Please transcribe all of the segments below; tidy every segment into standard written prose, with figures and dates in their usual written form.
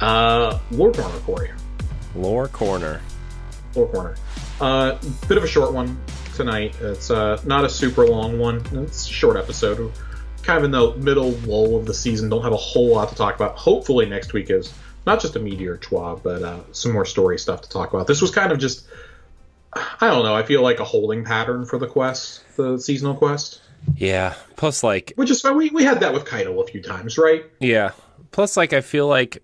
Lore Corner for you. Lore Corner. Lore Corner. Bit of a short one tonight. It's not a super long one. It's a short episode. Kind of in the middle lull of the season. Don't have a whole lot to talk about. Hopefully next week is not just a meteor twab, but some more story stuff to talk about. This was kind of just, I don't know, I feel like a holding pattern for the quest, the seasonal quest. Yeah. Plus, like... Which is fine. We had that with Kaido a few times, right? Yeah. Plus, like, I feel like...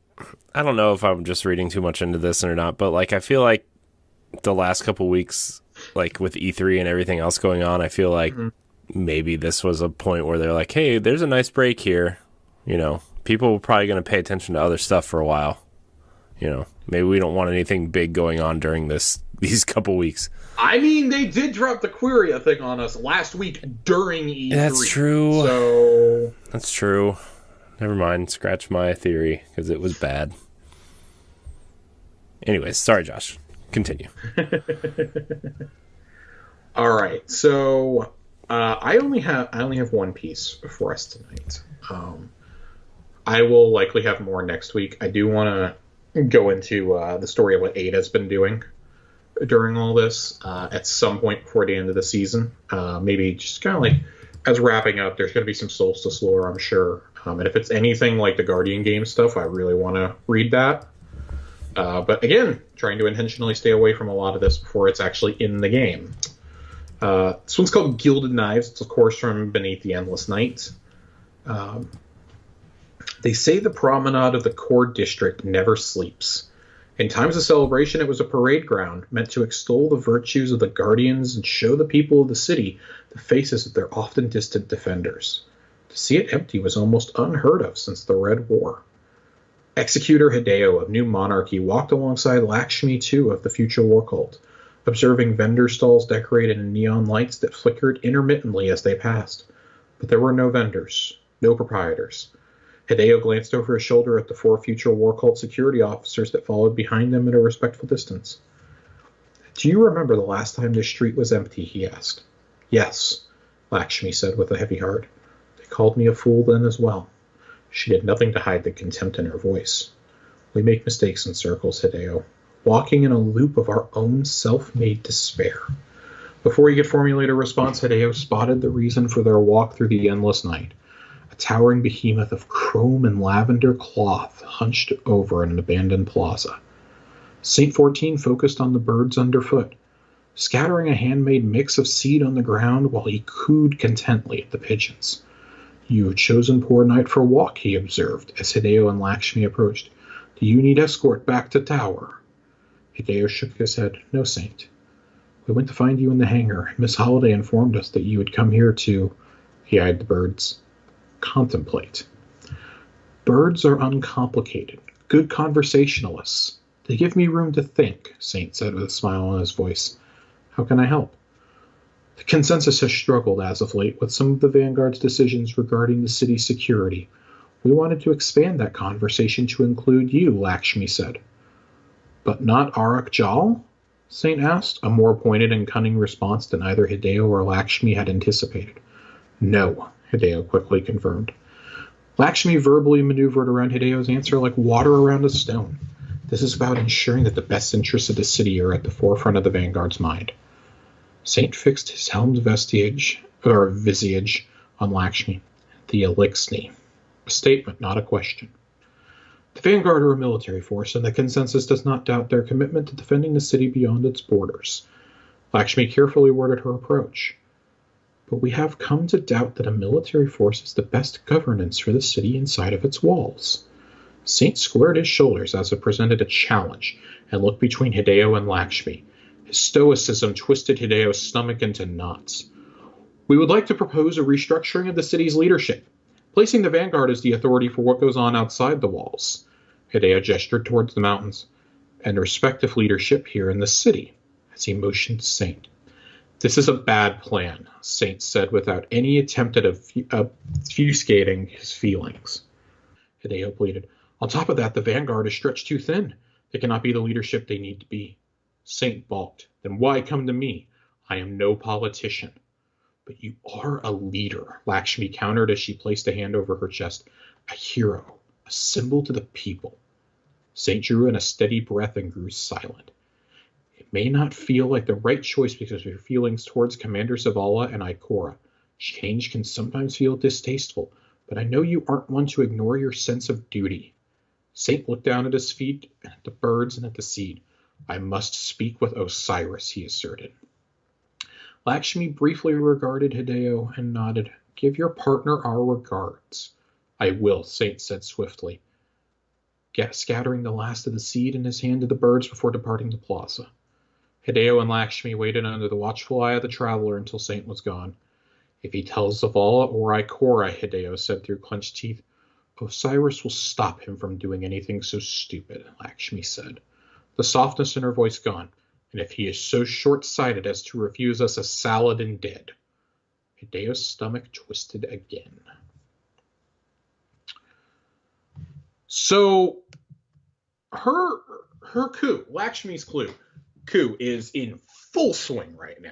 I don't know if I'm just reading too much into this or not, but, like, I feel like the last couple weeks, like, with E3 and everything else going on, I feel like maybe this was a point where they're like, hey, there's a nice break here. You know, people are probably going to pay attention to other stuff for a while. You know, maybe we don't want anything big going on during these couple weeks. I mean, they did drop the Queria thing on us last week during E3. That's true. So that's true. Never mind. Scratch my theory, because it was bad. Anyways, sorry, Josh. Continue. All right. So I only have one piece for us tonight. I will likely have more next week. I do want to go into the story of what Ada's been doing during all this at some point before the end of the season. Maybe just kind of like as wrapping up, there's going to be some Solstice lore, I'm sure. And if it's anything like the Guardian game stuff, I really want to read that. But again, trying to intentionally stay away from a lot of this before it's actually in the game. This one's called Gilded Knives. It's, of course, from Beneath the Endless Night. They say the promenade of the core district never sleeps. In times of celebration, it was a parade ground meant to extol the virtues of the Guardians and show the people of the city the faces of their often distant defenders. To see it empty was almost unheard of since the Red War. Executor Hideo of New Monarchy walked alongside Lakshmi II of the Future War Cult, observing vendor stalls decorated in neon lights that flickered intermittently as they passed. But there were no vendors, no proprietors. Hideo glanced over his shoulder at the 4 Future War Cult security officers that followed behind them at a respectful distance. Do you remember the last time this street was empty? He asked. Yes, Lakshmi said with a heavy heart. They called me a fool then as well. She did nothing to hide the contempt in her voice. We make mistakes in circles, Hideo, walking in a loop of our own self-made despair. Before he could formulate a response, Hideo spotted the reason for their walk through the endless night. A towering behemoth of chrome and lavender cloth hunched over an abandoned plaza. Saint 14 focused on the birds underfoot, scattering a handmade mix of seed on the ground while he cooed contently at the pigeons. You have chosen poor night for a walk, he observed, as Hideo and Lakshmi approached. Do you need escort back to tower? Hideo shook his head. No, Saint. We went to find you in the hangar. Miss Holliday informed us that you had come here to... He eyed the birds. Contemplate. Birds are uncomplicated, good conversationalists. They give me room to think, Saint said with a smile on his voice. How can I help? The consensus has struggled as of late with some of the Vanguard's decisions regarding the city's security. We wanted to expand that conversation to include you, Lakshmi said. But not Arak Jal? Saint asked, a more pointed and cunning response than either Hideo or Lakshmi had anticipated. No, Hideo quickly confirmed. Lakshmi verbally maneuvered around Hideo's answer like water around a stone. This is about ensuring that the best interests of the city are at the forefront of the Vanguard's mind. Saint fixed his helmed visage on Lakshmi. The Elixni. A statement, not a question. The Vanguard are a military force, and the consensus does not doubt their commitment to defending the city beyond its borders. Lakshmi carefully worded her approach. But we have come to doubt that a military force is the best governance for the city inside of its walls. Saint squared his shoulders as it presented a challenge and looked between Hideo and Lakshmi. His stoicism twisted Hideo's stomach into knots. We would like to propose a restructuring of the city's leadership, placing the Vanguard as the authority for what goes on outside the walls. Hideo gestured towards the mountains, and respective leadership here in the city, as he motioned to Saint. This is a bad plan, Saint said without any attempt at obfuscating his feelings. Hideo pleaded. On top of that, the Vanguard is stretched too thin. They cannot be the leadership they need to be. Saint balked. Then why come to me? I am no politician. But you are a leader, Lakshmi countered as she placed a hand over her chest. A hero, a symbol to the people. Saint drew in a steady breath and grew silent. It may not feel like the right choice because of your feelings towards Commander Zavala and Ikora. Change can sometimes feel distasteful, but I know you aren't one to ignore your sense of duty. Saint looked down at his feet, and at the birds, and at the seed. I must speak with Osiris, he asserted. Lakshmi briefly regarded Hideo and nodded. Give your partner our regards. I will, Saint said swiftly, scattering the last of the seed in his hand to the birds before departing the plaza. Hideo and Lakshmi waited under the watchful eye of the traveler until Saint was gone. If he tells Zavala or Ikora, Hideo said through clenched teeth, Osiris will stop him from doing anything so stupid, Lakshmi said, the softness in her voice gone. And if he is so short-sighted as to refuse us a Saladin dead. Hideo's stomach twisted again. So, her coup, Lakshmi's coup, is in full swing right now.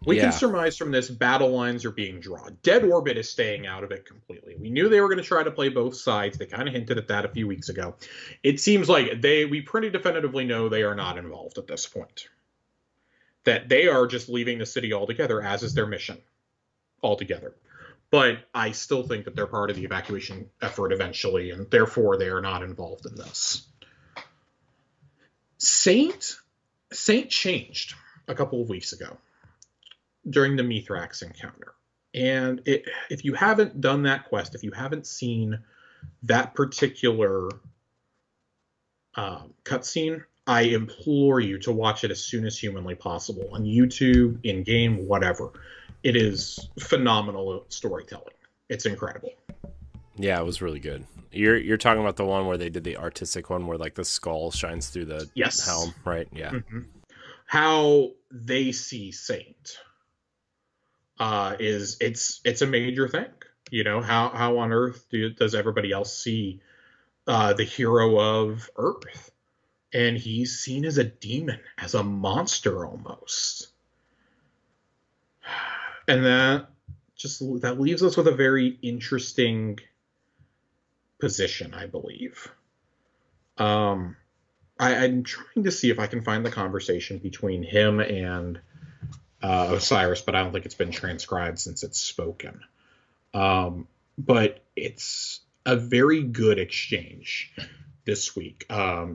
We can surmise from this battle lines are being drawn. Dead Orbit is staying out of it completely. We knew they were going to try to play both sides. They kind of hinted at that a few weeks ago. It seems like we pretty definitively know they are not involved at this point. That they are just leaving the city altogether, as is their mission altogether. But I still think that they're part of the evacuation effort eventually, and therefore they are not involved in this. Saint changed a couple of weeks ago during the Mithrax encounter. And if you haven't done that quest, if you haven't seen that particular cutscene, I implore you to watch it as soon as humanly possible on YouTube, in-game, whatever. It is phenomenal storytelling. It's incredible. Yeah, it was really good. You're talking about the one where they did the artistic one where like the skull shines through the helm, right? Yeah. Mm-hmm. How they see Saint is it's a major thing. You know, how on Earth does everybody else see the hero of Earth? And he's seen as a demon, as a monster almost. And that leaves us with a very interesting position, I believe. I'm trying to see if I can find the conversation between him and Osiris, but I don't think it's been transcribed since it's spoken. But it's a very good exchange this week.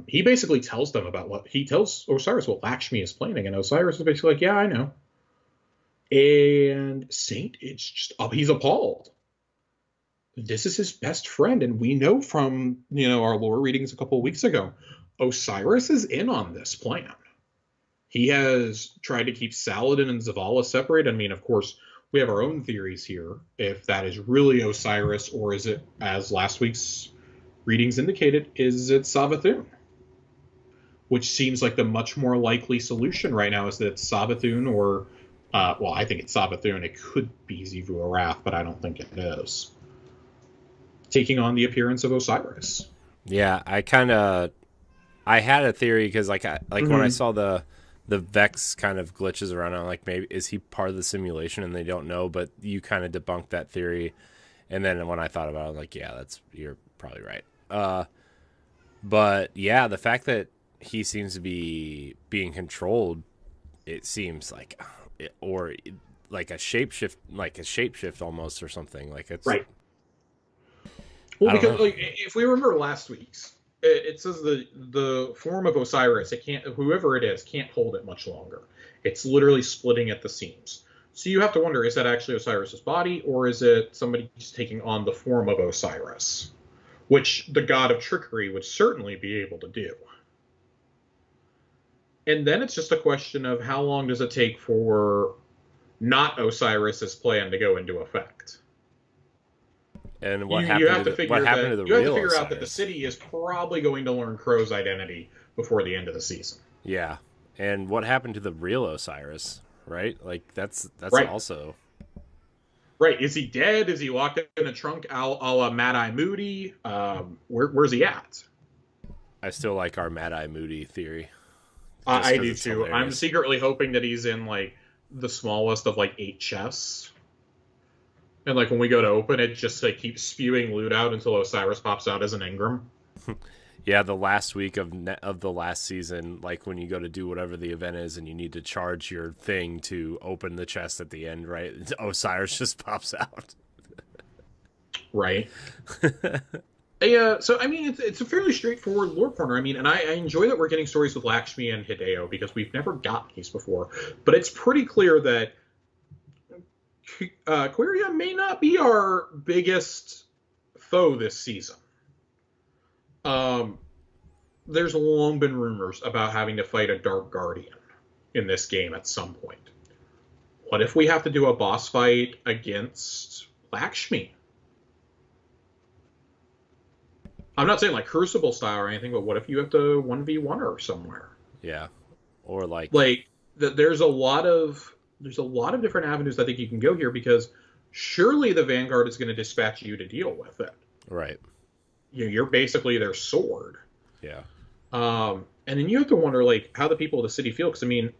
He basically tells them he tells Osiris what Lakshmi is planning, and Osiris is basically like, yeah, I know. And Saint, he's appalled. This is his best friend, and we know from our lore readings a couple of weeks ago, Osiris is in on this plan. He has tried to keep Saladin and Zavala separate. I mean, of course, we have our own theories here, if that is really Osiris, or is it, as last week's readings indicated, is it Savathun? Which seems like the much more likely solution right now, is that it's Savathun or I think it's Savathun. It could be Xivu Arath, but I don't think it is. Taking on the appearance of Osiris. Yeah, I had a theory because when I saw the Vex kind of glitches around, I'm like, maybe is he part of the simulation and they don't know? But you kind of debunked that theory, and then when I thought about it, I'm like, yeah, you're probably right. But yeah, the fact that he seems to be being controlled, it seems like. Or like a shapeshift almost, or something like it's right. Well, because if we remember last week's, it says the form of Osiris, whoever it is can't hold it much longer. It's literally splitting at the seams. So you have to wonder, is that actually Osiris's body, or is it somebody just taking on the form of Osiris, which the god of trickery would certainly be able to do. And then it's just a question of how long does it take for not Osiris's plan to go into effect. And what happened to the real Osiris? You have to figure out that the city is probably going to learn Crow's identity before the end of the season. Yeah. And what happened to the real Osiris, right? Like, that's right. Also... Right. Is he dead? Is he locked in a trunk a la Mad-Eye Moody? Where's he at? I still like our Mad-Eye Moody theory. I do too. Hilarious. I'm secretly hoping that he's in like the smallest of like 8 chests, and like when we go to open it, just like keeps spewing loot out until Osiris pops out as an engram. Yeah, the last week of the last season, like when you go to do whatever the event is and you need to charge your thing to open the chest at the end, right? Osiris just pops out. Right. Yeah, so I mean, it's a fairly straightforward lore corner. I mean, and I enjoy that we're getting stories with Lakshmi and Hideo because we've never gotten these before. But it's pretty clear that Quiria may not be our biggest foe this season. There's long been rumors about having to fight a Dark Guardian in this game at some point. What if we have to do a boss fight against Lakshmi? I'm not saying like Crucible style or anything, but what if you have to 1v1 her somewhere? Yeah. Or like there's a lot of different avenues I think you can go here, because surely the Vanguard is going to dispatch you to deal with it. Right. You're basically their sword. Yeah. And then you have to wonder like how the people of the city feel, because I mean,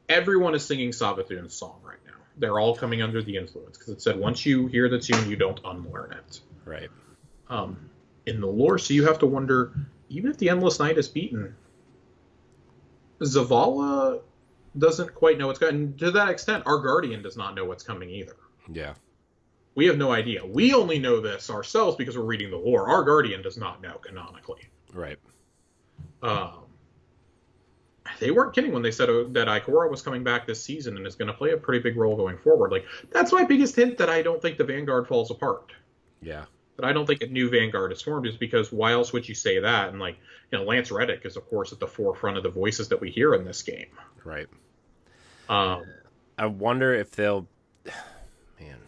everyone is singing Savathun's song right now. They're all coming under the influence because it said once you hear the tune, you don't unlearn it. Right. In the lore, so you have to wonder, even if the Endless Night is beaten, Zavala doesn't quite know what's coming. And to that extent, our Guardian does not know what's coming either. Yeah. We have no idea. We only know this ourselves because we're reading the lore. Our Guardian does not know canonically. Right. They weren't kidding when they said that Ikora was coming back this season and is going to play a pretty big role going forward. Like, that's my biggest hint that I don't think the Vanguard falls apart. Yeah. But I don't think a new Vanguard is formed, is because why else would you say that? And like, Lance Reddick is of course at the forefront of the voices that we hear in this game. Right. I wonder if they'll. Man,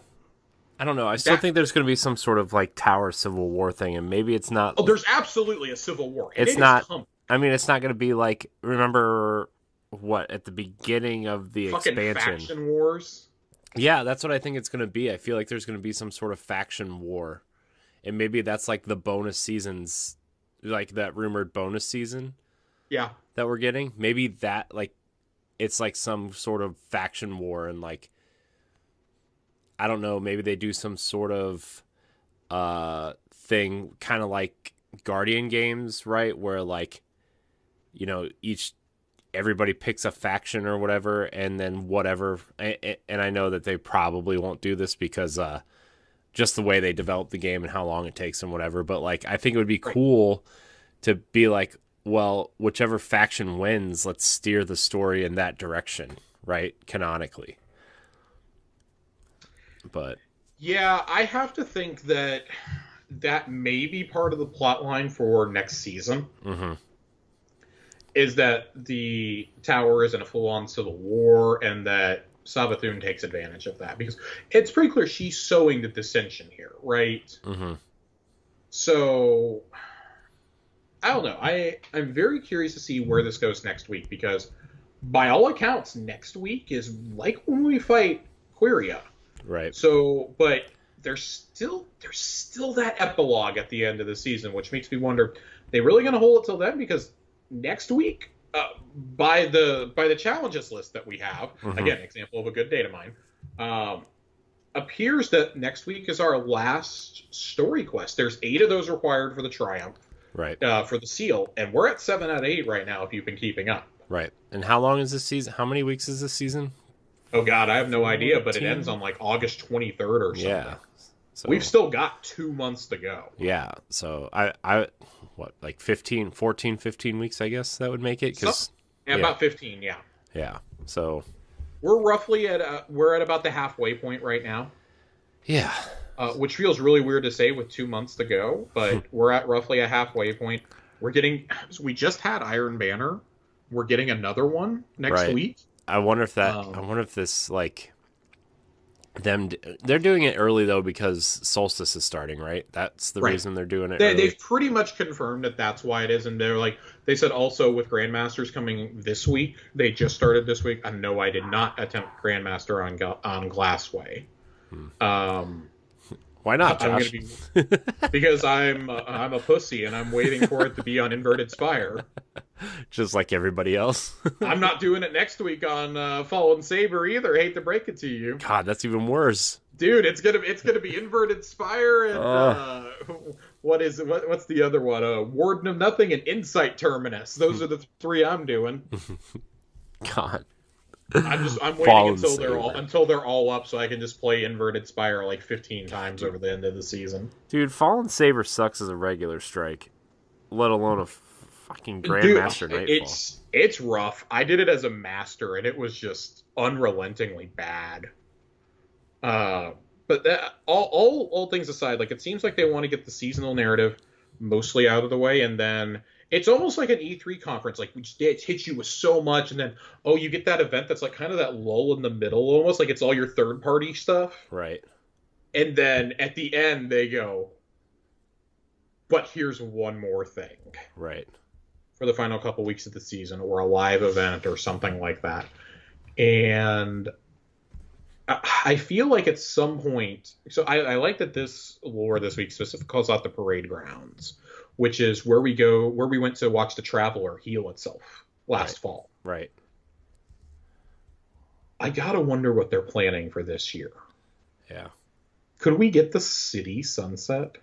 I don't know. I still think there's going to be some sort of like Tower Civil War thing, and maybe it's not. Oh, there's absolutely a civil war. It's not. I mean, it's not going to be like, remember what at the beginning of the fucking expansion, faction wars. Yeah, that's what I think it's going to be. I feel like there's going to be some sort of faction war. And maybe that's like the bonus seasons, like that rumored bonus season. Yeah. That we're getting. Maybe that, like, it's like some sort of faction war, and like, I don't know, maybe they do some sort of thing, kind of like Guardian games, right? Where like, everybody picks a faction or whatever, and then whatever. And I know that they probably won't do this because, just the way they develop the game and how long it takes and whatever. But like, I think it would be cool to be like, well, whichever faction wins, let's steer the story in that direction, right? Canonically. But yeah, I have to think that may be part of the plot line for next season. Mm-hmm. Is that the tower is in a full-on civil war, and that Savathun takes advantage of that, because it's pretty clear she's sowing the dissension here, right? Mm-hmm. So I don't know. I'm very curious to see where this goes next week, because by all accounts, next week is like when we fight Quiria. Right. So, but there's still that epilogue at the end of the season, which makes me wonder, they really going to hold it till then? Because next week, by the challenges list that we have, again, example of a good data mine, appears that next week is our last story quest. There's 8 of those required for the Triumph, right? For the Seal, and we're at 7 out of 8 right now, if you've been keeping up. Right. And how long is this season? How many weeks is this season? Oh, God, I have no idea, but it ends on, like, August 23rd or something. Yeah. So, we've still got 2 months to go. Yeah. So, I like 15 weeks, I guess that would make it? About 15, yeah. Yeah. So, we're roughly at about the halfway point right now. Yeah. Which feels really weird to say with 2 months to go, but we're at roughly a halfway point. We just had Iron Banner. We're getting another one next week. I wonder if this, like, they're doing it early though because Solstice is starting, right? That's the reason they're doing it early. They've pretty much confirmed that that's why it is, and they said also with Grandmasters coming this week. They just started this week. No, I did not attempt Grandmaster on Glassway. Why not, Josh? Because I'm a pussy and I'm waiting for it to be on Inverted Spire. Just like everybody else. I'm not doing it next week on Fallen Saber either. Hate to break it to you. God, that's even worse. Dude, it's gonna be Inverted Spire and what's the other one? Warden of Nothing and Insight Terminus. Those are the three I'm doing. God. I'm waiting Fallen until they're all up so I can just play Inverted Spire like 15 times over the end of the season. Dude, Fallen Saber sucks as a regular strike, let alone a fucking Grandmaster Nightfall. It's rough. I did it as a master, and it was just unrelentingly bad. But all things aside, like, it seems like they want to get the seasonal narrative mostly out of the way, and then it's almost like an E3 conference. Like, it hits you with so much, and then, you get that event that's like kind of that lull in the middle, almost like it's all your third-party stuff. Right. And then at the end, they go, but here's one more thing. Right. For the final couple weeks of the season, or a live event or something like that. And I feel like at some point, so I like that this lore this week specifically calls out the parade grounds, which is where we went to watch the Traveler heal itself last fall. Right. I gotta wonder what they're planning for this year. Yeah. Could we get the city sunset?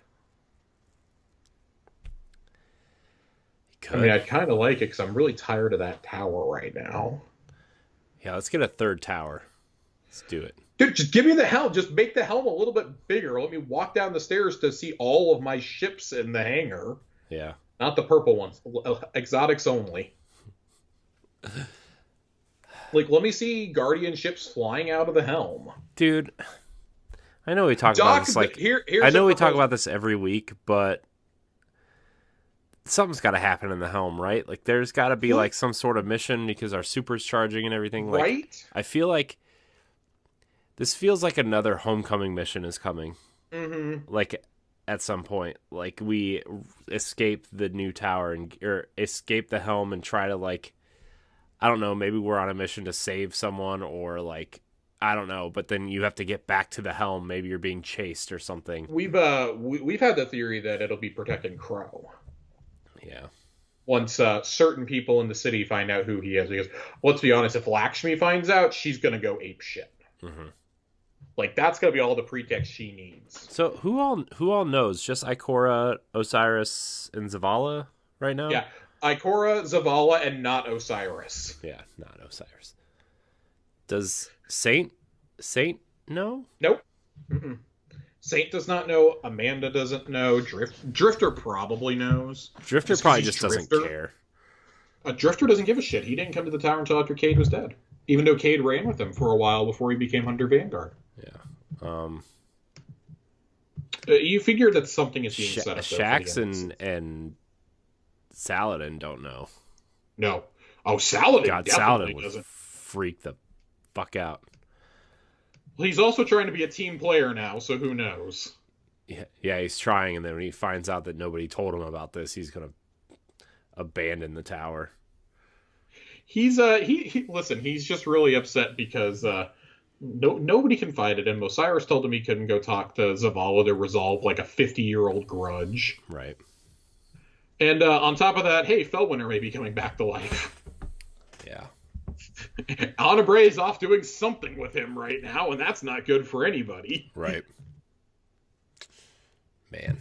I mean, I'd kind of like it because I'm really tired of that tower right now. Yeah, let's get a third tower. Let's do it. Dude, just give me the helm. Just make the helm a little bit bigger. Let me walk down the stairs to see all of my ships in the hangar. Yeah. Not the purple ones. Exotics only. Like, let me see Guardian ships flying out of the helm. Dude, I know we talk about this, like, I know we talk about this every week, but something's got to happen in the helm, right? Like, there's got to be like some sort of mission because our super's charging and everything. Like, right? I feel like this feels like another homecoming mission is coming. Mm-hmm. Like, at some point, like, we escape the new tower or escape the helm and try to, like, I don't know, maybe we're on a mission to save someone, or like, I don't know, but then you have to get back to the helm. Maybe you're being chased or something. We've had the theory that it'll be protecting Crow. Yeah. Once certain people in the city find out who he is, because let's be honest, if Lakshmi finds out, she's gonna go ape shit. Mm-hmm. Like, that's gonna be all the pretext she needs. So who all knows? Just Ikora, Osiris, and Zavala right now? Yeah, Ikora, Zavala, and not Osiris. Yeah, not Osiris. Does Saint know? Nope. Mm-mm. Saint does not know. Amanda doesn't know. Drifter probably knows. Drifter probably just doesn't care. Drifter doesn't give a shit. He didn't come to the tower until after Cade was dead. Even though Cade ran with him for a while before he became Hunter Vanguard. Yeah. You figure that something is being set up. Shax and Saladin don't know. No. Oh, Saladin Saladin would doesn't. Freak the fuck out. Well, he's also trying to be a team player now, so who knows? Yeah, he's trying, and then when he finds out that nobody told him about this, he's gonna abandon the tower. He's listen, he's just really upset because nobody confided in him. Osiris told him he couldn't go talk to Zavala to resolve like a 50-year-old grudge. Right. And on top of that, hey, Fellwinter may be coming back to life. Yeah. Anna Bray is off doing something with him right now, and that's not good for anybody. Right. Man.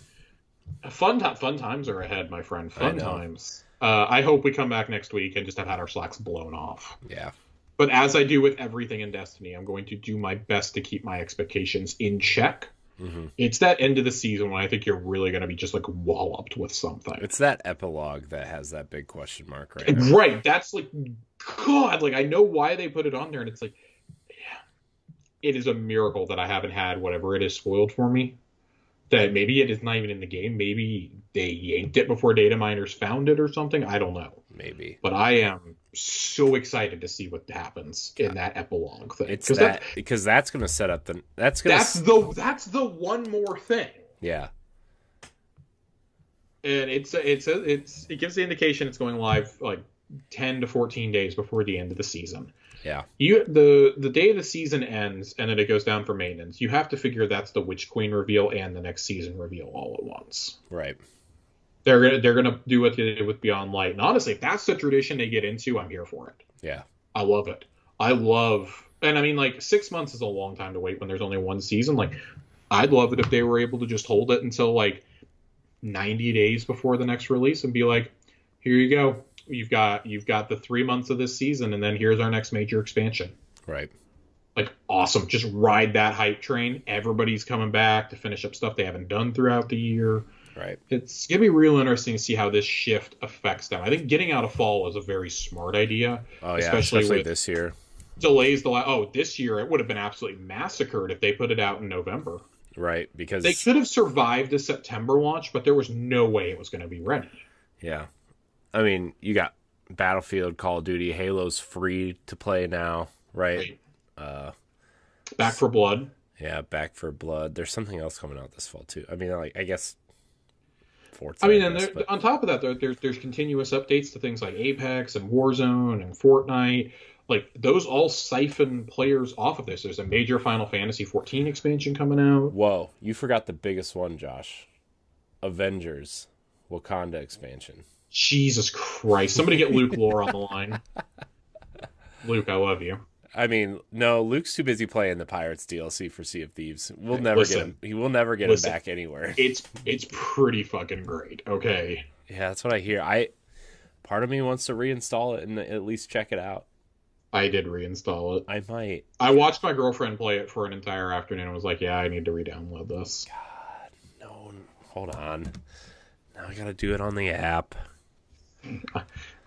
Fun times are ahead, my friend. Fun times. I hope we come back next week and just have had our slacks blown off. Yeah. But as I do with everything in Destiny, I'm going to do my best to keep my expectations in check. Mm-hmm. It's that end of the season when I think you're really going to be just like walloped with something. It's that epilogue that has that big question mark right now. Right. That's like, God, like I know why they put it on there, and it's like, yeah, it is a miracle that I haven't had whatever it is spoiled for me. That maybe it is not even in the game. Maybe they yanked it before data miners found it or something. I don't know. Maybe. But I am so excited to see what happens in that epilogue thing. It's that because that's going to set up the that's the one more thing. Yeah. And it gives the indication it's going live like 10 to 14 days before the end of the season. Yeah. The day the season ends and then it goes down for maintenance, you have to figure that's the Witch Queen reveal and the next season reveal all at once. Right. They're gonna do what they did with Beyond Light. And honestly, if that's the tradition they get into, I'm here for it. Yeah. I love it. And I mean, like, 6 months is a long time to wait when there's only one season. Like, I'd love it if they were able to just hold it until like 90 days before the next release and be like, here you go. You've got the 3 months of this season, and then here's our next major expansion. Right. Like, awesome. Just ride that hype train. Everybody's coming back to finish up stuff they haven't done throughout the year. Right. It's going to be real interesting to see how this shift affects them. I think getting out of fall is a very smart idea. Oh, yeah, especially this year. Delays this year, it would have been absolutely massacred if they put it out in November. Right, because they could have survived a September launch, but there was no way it was going to be ready. Yeah. I mean, you got Battlefield, Call of Duty, Halo's free to play now, right? Back for Blood. Yeah, Back for Blood. There's something else coming out this fall too. I mean, like, I guess Forza. I mean, and on top of that, there's continuous updates to things like Apex and Warzone and Fortnite. Like, those all siphon players off of this. There's a major Final Fantasy 14 expansion coming out. Whoa, you forgot the biggest one, Josh. Avengers Wakanda expansion. Jesus Christ. Somebody get Luke Lore on the line. Luke, I love you. I mean, no, Luke's too busy playing the Pirates DLC for Sea of Thieves. We'll never get him. He will never get him back anywhere. It's pretty fucking great. Okay. Yeah, that's what I hear. Part of me wants to reinstall it and at least check it out. I did reinstall it. I might. I watched my girlfriend play it for an entire afternoon and was like, yeah, I need to re-download this. God, no. Hold on. Now I gotta do it on the app.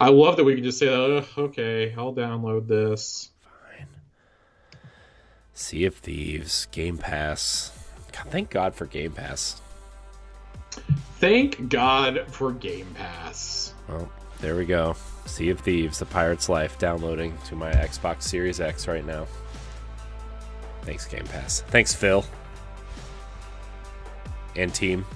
I love that we can just say, oh, okay, I'll download this. Fine. Sea of Thieves, Game Pass. God, thank God for Game Pass. Thank God for Game Pass. Well, there we go. Sea of Thieves, The Pirate's Life, downloading to my Xbox Series X right now. Thanks, Game Pass. Thanks, Phil. And team.